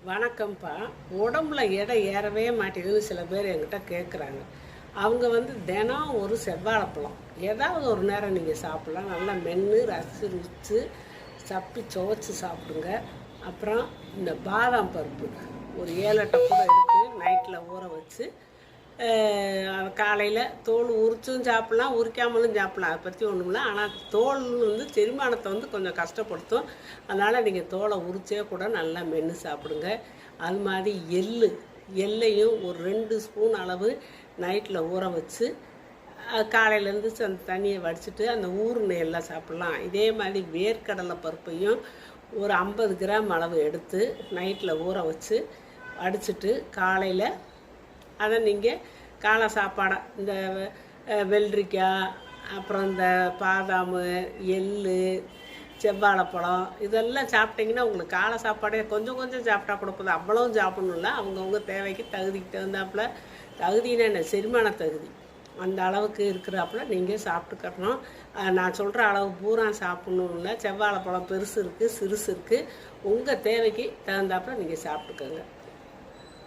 வணக்கம்ப்பா. உடம்புல எடை ஏறவே மாட்டேங்குதுன்னு சில பேர் என்கிட்ட கேட்குறாங்க. அவங்க தினம் ஒரு செவ்வாழைப்பழம் ஏதாவது ஒரு நேரம் நீங்கள் சாப்பிட்லாம். நல்லா மென்று ருசித்து சப்பி துவைச்சி சாப்பிடுங்க. அப்புறம் இந்த பாதாம் பருப்பு ஒரு 7-8 கூட எடுத்து நைட்டில் ஊற வச்சு காலையில் தோல் உரிச்சும் சாப்பிட்லாம், உரிக்காமலும் சாப்பிட்லாம். அதை பற்றி ஒன்றும் இல்லை. ஆனால் தோல் செரிமானத்தை கொஞ்சம் கஷ்டப்படுத்தும். அதனால் நீங்கள் தோலை உரிச்சே கூட நல்லா மென்று சாப்பிடுங்க. அது மாதிரி எள்ளையும் ஒரு 2 ஸ்பூன் அளவு நைட்டில் ஊற வச்சு காலையில் எழுந்திரிச்சு அந்த தண்ணியை வடிச்சிட்டு அந்த ஊறுன எல்லாம் சாப்பிட்லாம். இதே மாதிரி வேர்க்கடலை பருப்பையும் ஒரு 50 கிராம் அளவு எடுத்து நைட்டில் ஊற வச்சு அடிச்சிட்டு காலையில் அதை நீங்கள் காலை சாப்பாடாக இந்த வெள்ளரிக்காய், அப்புறம் இந்த பாதாம், எள், செவ்வாழைப்பழம் இதெல்லாம் சாப்பிட்டிங்கன்னா உங்களுக்கு காலை சாப்பாடே கொஞ்சம் கொஞ்சம் சாப்பிட்டா கூட போதும். அவ்வளவும் சாப்பிட்ணும்ல. அவங்கவுங்க தேவைக்கு தகுதிக்கு தகுந்தாப்புல, தகுதினா என்ன, செரிமான தகுதி அந்த அளவுக்கு இருக்கிறாப்புல நீங்கள் சாப்பிட்டுக்கணும். நான் சொல்கிற அளவு பூரா சாப்பிட்ணும் இல்லை. செவ்வாழைப்பழம் பெருசு இருக்குது, சிறுசு இருக்குது. உங்கள் தேவைக்கு தகுந்தாப்புல நீங்கள் சாப்பிட்டுக்கோங்க.